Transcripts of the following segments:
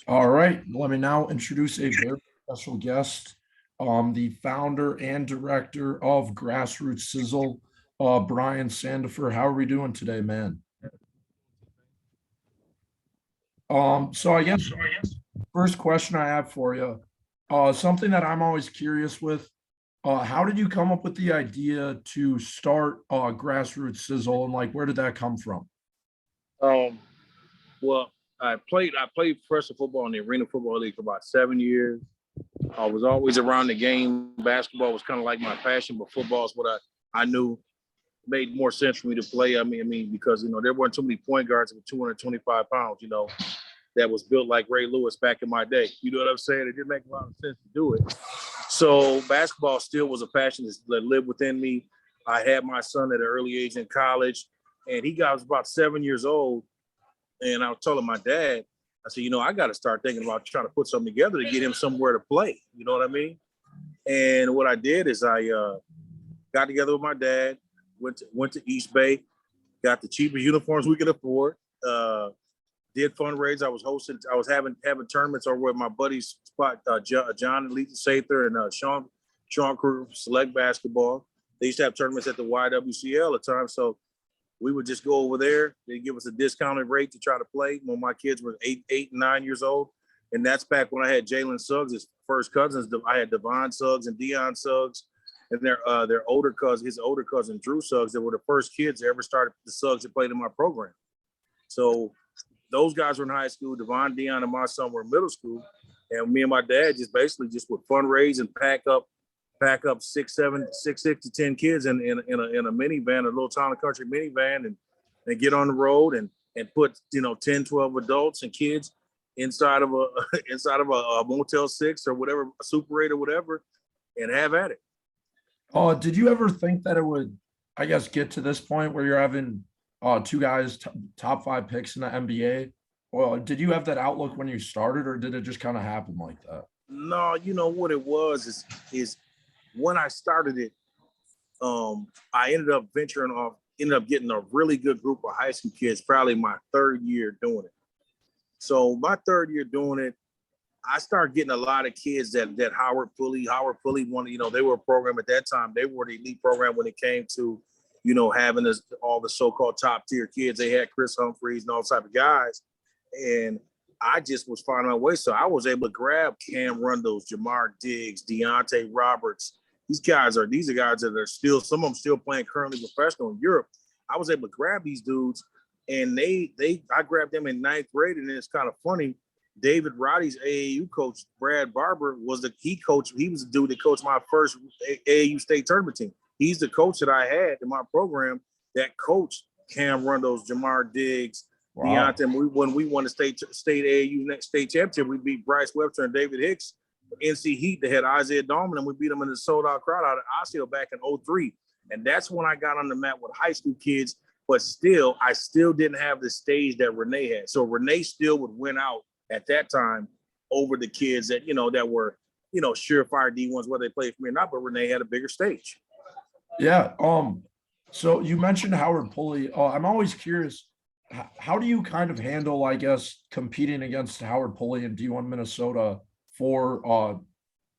All right, let me now introduce a very special guest, the founder and director of Grassroots Sizzle, Brian Sandifer. How are we doing today, man? So I guess first question I have for you, something that I'm always curious with, how did you come up with the idea to start Grassroots Sizzle, and like where did that come from? Um, well, I played professional football in the Arena Football League for about 7 years. I was always around the game. Basketball was kind of like my passion, but football is what I knew made more sense for me to play. I mean, because there weren't too many point guards with 225 pounds, that was built like Ray Lewis back in my day. You know what I'm saying? It didn't make a lot of sense to do it. So basketball still was a passion that lived within me. I had my son at an early age in college, and he was about 7 years old. And I was telling my dad, I said, I got to start thinking about trying to put something together to get him somewhere to play. You know what I mean? And what I did is I got together with my dad, went to East Bay, got the cheapest uniforms we could afford. Did fundraise. I was having tournaments over with my buddies, John and Lisa Sather and Sean Crew, Select Basketball. They used to have tournaments at the YWCL at times, so we would just go over there. They'd give us a discounted rate to try to play when my kids were 8 and 9 years old. And that's back when I had Jalen Suggs, his first cousins. I had Devon Suggs and Deion Suggs, and their older cousin, his older cousin Drew Suggs. They were the first kids that ever started the Suggs that played in my program. So those guys were in high school. Devon, Deion, and my son were in middle school. And me and my dad just would fundraise and pack up six to 10 kids in a minivan, a little town and country minivan, and get on the road and put 10, 12 adults and kids inside of a a Motel 6 or whatever, a Super 8 or whatever, and have at it. Did you ever think that it would, I guess, get to this point where you're having two guys top five picks in the NBA? Well, did you have that outlook when you started, or did it just kind of happen like that? No, you know what it was is when I started it, I ended up getting a really good group of high school kids, probably my third year doing it. So my third year doing it, I started getting a lot of kids that Howard Pulley wanted, they were a program at that time. They were the elite program when it came to, having all the so-called top tier kids. They had Chris Humphreys and all type of guys. And I just was finding my way. So I was able to grab Cam Rundles, Jamar Diggs, Deontay Roberts. These are guys that are still, some of them still playing currently professional in Europe. I was able to grab these dudes, and I grabbed them in ninth grade. And it's kind of funny. David Roddy's AAU coach, Brad Barber, he was the dude that coached my first AAU state tournament team. He's the coach that I had in my program that coached Cam Rundles, Jamar Diggs, Wow. Deontay. When we won the state AAU next state championship, we beat Bryce Webster and David Hicks. NC Heat, they had Isaiah Dolman, and we beat them in the sold-out crowd out of Osceola back in '03. And that's when I got on the mat with high school kids. But still, I still didn't have the stage that Renee had. So Renee still would win out at that time over the kids that were surefire D1s, whether they played for me or not. But Renee had a bigger stage. Yeah. So you mentioned Howard Pulley. I'm always curious, how do you kind of handle, I guess, competing against Howard Pulley in D1 Minnesota for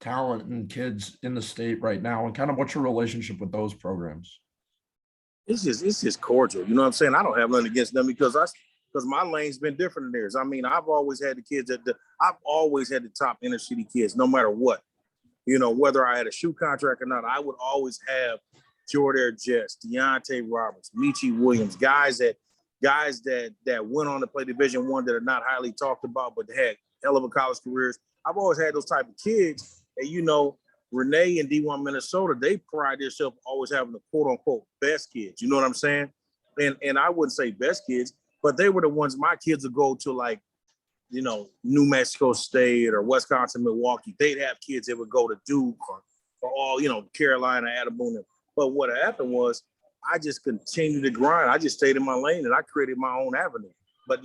talent and kids in the state right now, and kind of what's your relationship with those programs? It's just cordial. You know what I'm saying? I don't have nothing against them because my lane's been different than theirs. I mean, I've always had the kids I've always had the top inner city kids, no matter what. Whether I had a shoe contract or not, I would always have Jordan Jess, Deontay Roberts, Michi Williams, guys that went on to play Division I that are not highly talked about, but had hell of a college careers. I've always had those type of kids. And Renee and D1 Minnesota, they pride themselves always having the quote unquote best kids. You know what I'm saying? And I wouldn't say best kids, but they were the ones my kids would go to, like, New Mexico State or Wisconsin, Milwaukee. They'd have kids that would go to Duke or all, Carolina, Attaboone. But what happened was I just continued to grind. I just stayed in my lane and I created my own avenue. But,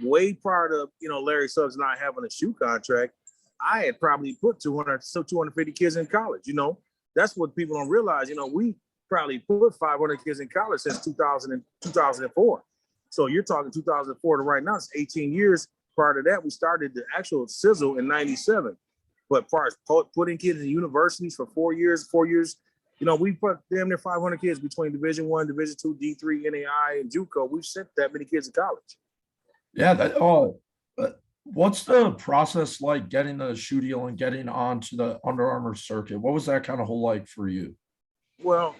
way prior to, Larry Suggs and I having a shoe contract, I had probably put 250 kids in college. That's what people don't realize. We probably put 500 kids in college since 2004. So you're talking 2004 to right now, it's 18 years. prior to that, we started the actual Sizzle in '97. But as far as putting kids in universities for 4 years, we put damn near 500 kids between Division I, Division II, D3, NAI, and JUCO. We've sent that many kids to college. Yeah, what's the process like getting the shoe deal and getting onto the Under Armour circuit? What was that kind of whole like for you? Well,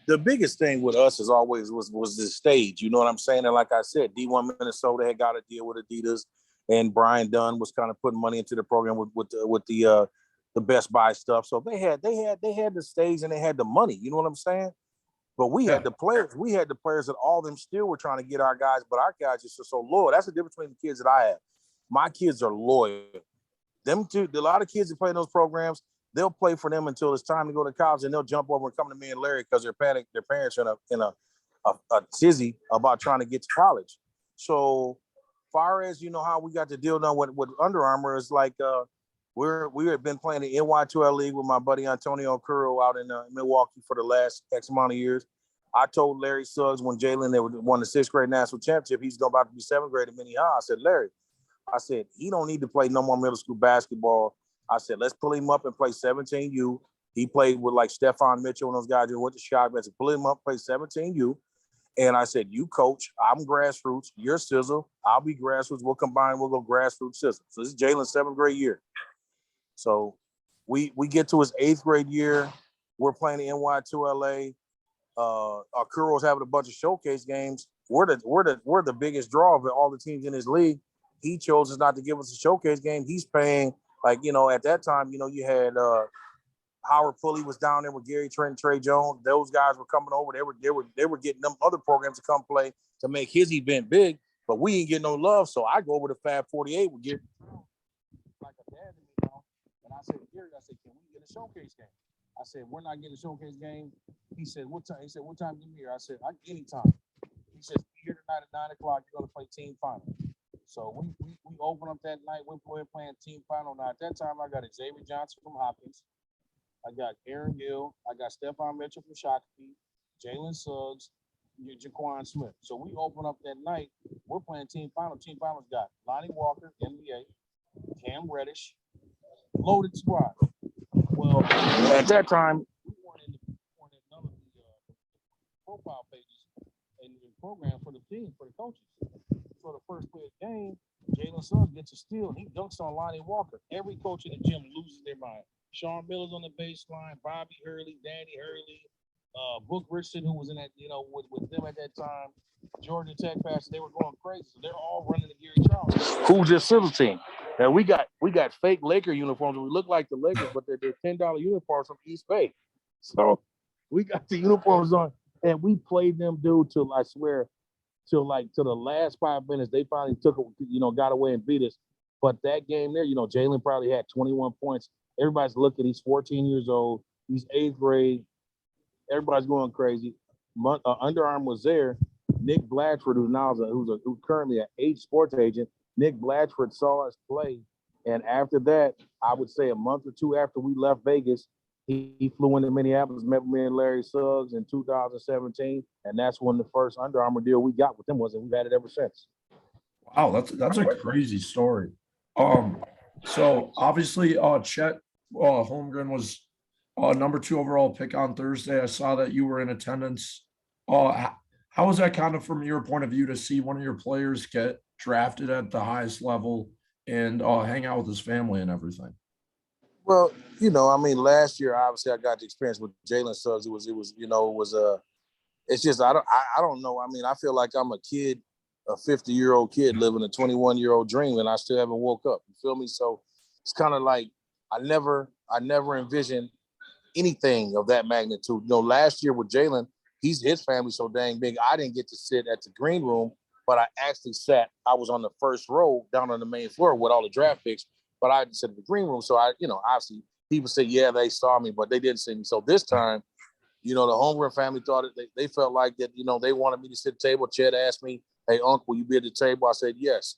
the biggest thing with us is always was the stage. You know what I'm saying? And like I said, D1 Minnesota had got a deal with Adidas, and Brian Dunn was kind of putting money into the program with the Best Buy stuff. So they had the stage and they had the money. You know what I'm saying? But we had the players. We had the players that all of them still were trying to get our guys, but our guys just are so loyal. That's the difference between the kids that I have. My kids are loyal. Them two, a lot of kids that play in those programs, they'll play for them until it's time to go to college, and they'll jump over and come to me and Larry because they're panicked. Their parents are in a tizzy about trying to get to college. So, far as how we got the deal done with Under Armour is like we have been playing the NY2L League with my buddy Antonio Curro out in Milwaukee for the last X amount of years. I told Larry Suggs when Jalen they won the 6th grade national championship, he's about to be 7th grade at Minnehaha. I said, Larry, he don't need to play no more middle school basketball. I said, let's pull him up and play 17U. He played with like Stephon Mitchell and those guys who went to Chicago. I said, pull him up, play 17U. And I said, you coach, I'm Grassroots, you're Sizzle, I'll be Grassroots. We'll combine, we'll go Grassroots Sizzle. So this is Jalen's 7th grade year. So we get to his 8th grade year. We're playing the NY2LA. Our Kuro's having a bunch of showcase games. We're the biggest draw of all the teams in his league. He chose us not to give us a showcase game. He's paying at that time, you had Howard Pulley was down there with Gary Trent, Trey Jones. Those guys were coming over. They were getting them other programs to come play to make his event big. But we ain't getting no love. So I go over to Fab 48 with Gary like a dad to me, and I said, Gary, can we get a showcase game? I said, we're not getting a showcase game. He said, what time? He said, what time do you here? I said, anytime. He says, be here tonight at 9 o'clock. You're going to play team final. So we open up that night. We're playing team final. Now, at that time, I got Xavier Johnson from Hopkins. I got Aaron Gill. I got Stephon Mitchell from Shakopee. Jalen Suggs. Jaquan Smith. So we open up that night. We're playing team final. Team finals got Lonnie Walker, NBA, Cam Reddish, loaded squad. Well, at that time, we weren't in none of the profile pages in the program for the team, for the coaches. So the first play of the game, Jalen Suggs gets a steal. He dunks on Lonnie Walker. Every coach in the gym loses their mind. Sean Miller's on the baseline, Bobby Hurley, Danny Hurley, Book Richardson, who was in that, with them at that time, Georgia Tech passes, they were going crazy. So they're all running the Gary Charles. Who's this Sizzle team? And we got fake Laker uniforms. We look like the Lakers, but they're $10 uniforms from East Bay. So we got the uniforms on, and we played them, dude, till I swear, till the last 5 minutes. They finally got away and beat us. But that game there, Jalen probably had 21 points. Everybody's looking. He's 14 years old. He's 8th grade. Everybody's going crazy. Under Armour was there. Nick Blatchford, who's currently an H sports agent. Nick Blatchford saw us play, and after that, I would say a month or two after we left Vegas, he flew into Minneapolis, met me and Larry Suggs in 2017, and that's when the first Under Armour deal we got with them was, and we've had it ever since. Wow, that's a crazy story. So obviously, Chet Holmgren was number 2 overall pick on Thursday. I saw that you were in attendance. How was that kind of from your point of view to see one of your players get drafted at the highest level and hang out with his family and everything? Well, last year obviously I got the experience with Jalen Suggs. It's just I don't know. I feel like I'm a kid, a 50-year-old kid living a 21-year-old dream, and I still haven't woke up. You feel me? So it's kind of like I never envisioned anything of that magnitude. Last year with Jalen, his family's so dang big. I didn't get to sit at the green room, but I actually sat. I was on the first row down on the main floor with all the draft picks, but I didn't sit in the green room. So obviously people say, yeah, they saw me, but they didn't see me. So this time, the Holmgren family thought they felt like that, they wanted me to sit at the table. Chet asked me, hey, Uncle, will you be at the table? I said, yes.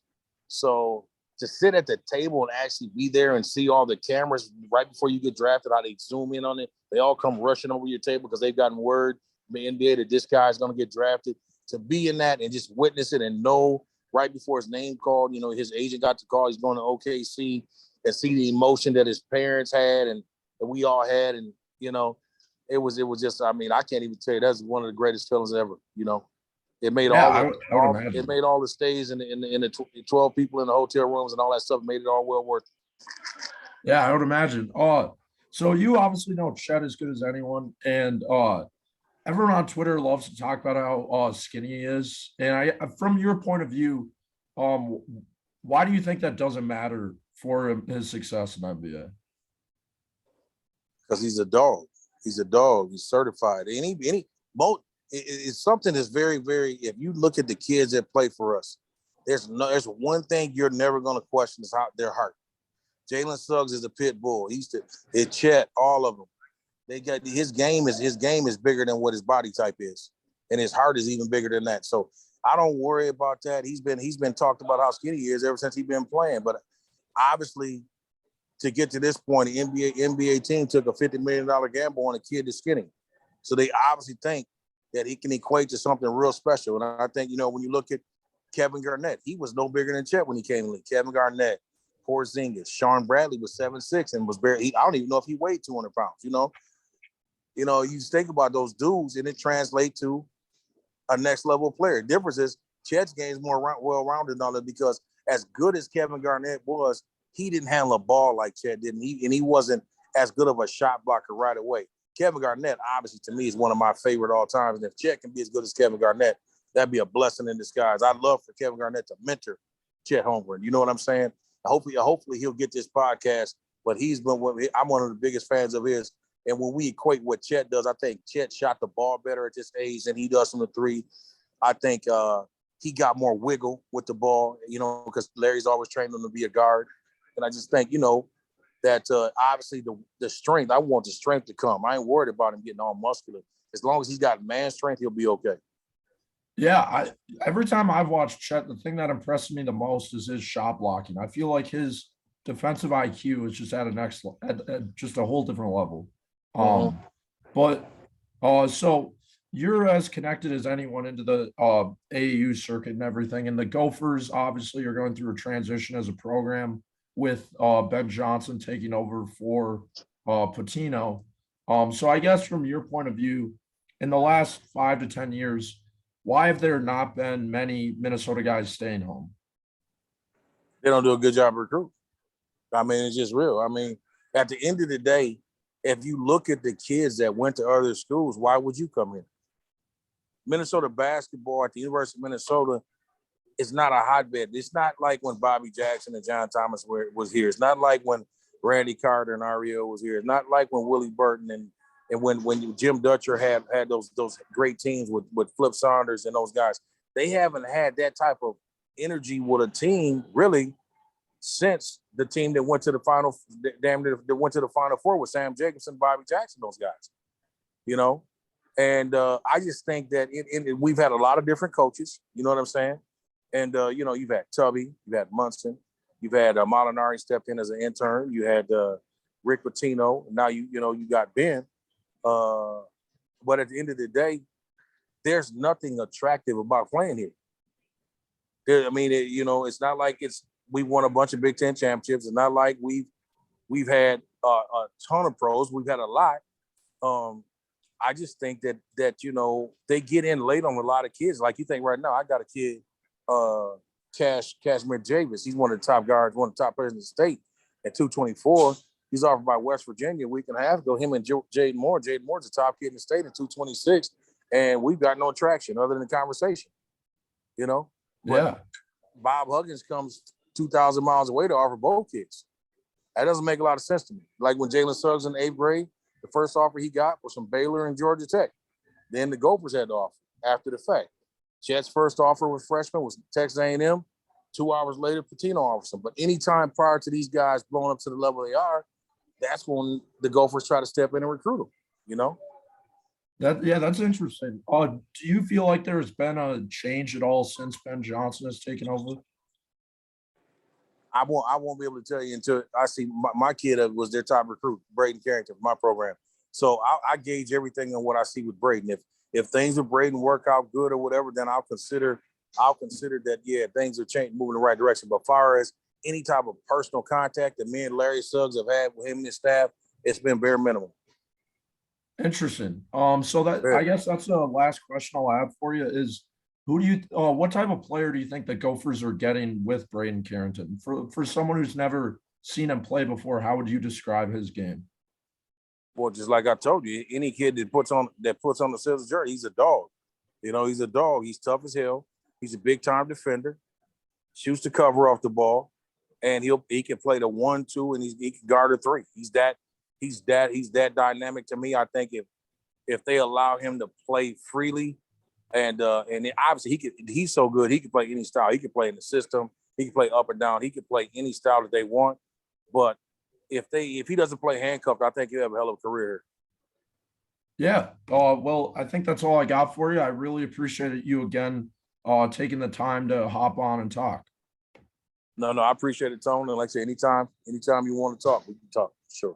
So to sit at the table and actually be there and see all the cameras right before you get drafted, how they zoom in on it, they all come rushing over your table because they've gotten word from the NBA that this guy is going to get drafted. To be in that and just witness it and know right before his name called, his agent got the call. He's going to OKC and see the emotion that his parents had and that we all had. And, it was just, I can't even tell you, that's one of the greatest feelings ever, It made Yeah, I would it imagine. made all the stays in the 12 people in the hotel rooms and all that stuff, made it all well worth it. Yeah, I would imagine. So you obviously know Chet as good as anyone, and everyone on Twitter loves to talk about how skinny he is. And from your point of view, um, why do you think that doesn't matter for his success in the NBA? Because he's a dog. He's a dog. He's certified. It's something that's very, very. If you look at the kids that play for us, there's one thing you're never going to question is their heart. Jalen Suggs is a pit bull. It's Chet, all of them. They got his game is bigger than what his body type is, and his heart is even bigger than that. So I don't worry about that. He's been talked about how skinny he is ever since he's been playing. But obviously, to get to this point, the NBA team took a $50 million gamble on a kid that's skinny. So they obviously think that he can equate to something real special. And I think, when you look at Kevin Garnett, he was no bigger than Chet when he came in the league. Kevin Garnett, Porzingis, Sean Bradley was 7'6" and was barely. I don't even know if he weighed 200 pounds. You think about those dudes, and it translates to a next level player. The difference is Chet's game is more well-rounded than that because as good as Kevin Garnett was, he didn't handle a ball like Chet did, and he wasn't as good of a shot blocker right away. Kevin Garnett, obviously, to me, is one of my favorite all times. And if Chet can be as good as Kevin Garnett, that'd be a blessing in disguise. I'd love for Kevin Garnett to mentor Chet Holmgren. You know what I'm saying? Hopefully he'll get this podcast. But I'm one of the biggest fans of his. And when we equate what Chet does, I think Chet shot the ball better at this age than he does from the three. I think he got more wiggle with the ball, because Larry's always trained him to be a guard. And I just think, that obviously the strength, I want the strength to come. I ain't worried about him getting all muscular. As long as he's got man strength, he'll be okay. Yeah, every time I've watched Chet, the thing that impresses me the most is his shot blocking. I feel like his defensive IQ is just at just a whole different level. Mm-hmm. But so you're as connected as anyone into the AAU circuit and everything. And the Gophers obviously are going through a transition as a program with Ben Johnson taking over for Patino. So I guess from your point of view, in the last 5 to 10 years, why have there not been many Minnesota guys staying home? They don't do a good job of recruiting. It's just real. At the end of the day, if you look at the kids that went to other schools, why would you come here? Minnesota basketball at the University of Minnesota is not a hotbed. It's not like when Bobby Jackson and John Thomas was here. It's not like when Randy Carter and Ario was here. It's not like when Willie Burton and when Jim Dutcher had those great teams with Flip Saunders and those guys. They haven't had that type of energy with a team really since the team that went to the final, that went to the Final Four with Sam Jacobson, Bobby Jackson, those guys, And I just think that we've had a lot of different coaches, you know what I'm saying? And, you've had Tubby, you've had Munson, you've had Molinari stepped in as an intern, you had Rick Pitino, now you got Ben. But at the end of the day, there's nothing attractive about playing here. It's not like we won a bunch of Big Ten championships. It's not like we've had a ton of pros. We've had a lot. I just think that they get in late on a lot of kids. Like you think right now, I got a kid, Cashmere Javis. He's one of the top guards, one of the top players in the state at 224. He's offered by West Virginia a week and a half ago. Him and Jaden Moore. Jaden Moore's the top kid in the state at 226. And we've got no traction other than the conversation, But Yeah. Bob Huggins comes 2,000 miles away to offer both kids. That doesn't make a lot of sense to me. Like when Jalen Suggs in the 8th grade, the first offer he got was from Baylor and Georgia Tech. Then the Gophers had to offer after the fact. Chet's first offer was freshman, was Texas A&M. 2 hours later, Patino offers him. But anytime prior to these guys blowing up to the level they are, that's when the Gophers try to step in and recruit them, That's interesting. Do you feel like there's been a change at all since Ben Johnson has taken over? I won't be able to tell you until I see my kid was their top recruit, Braden Carrington, for my program. So I gauge everything on what I see with Braden. If things with Braden work out good or whatever, then I'll consider I'll consider that, yeah, things are changing, moving in the right direction. But far as any type of personal contact that me and Larry Suggs have had with him and his staff, it's been bare minimum. Interesting. So that I Very. guess that's the last question I'll have for you is who do you what type of player do you think the Gophers are getting with Braden Carrington? For someone who's never seen him play before, how would you describe his game? Well, just like I told you, any kid that puts on the Sizzle jersey, he's a dog. You know, he's a dog. He's tough as hell. He's a big time defender. Shoots the cover off the ball, and he can play the 1-2, and he can guard a 3. He's that dynamic to me. I think if they allow him to play freely, and then obviously he's so good, he can play any style. He can play in the system. He can play up or down. He can play any style that they want. But if he doesn't play handcuffed, I think he'll have a hell of a career. Yeah. Well, I think that's all I got for you. I really appreciate you again taking the time to hop on and talk. No, I appreciate it, Tony. And like I said, anytime you want to talk, we can talk. Sure.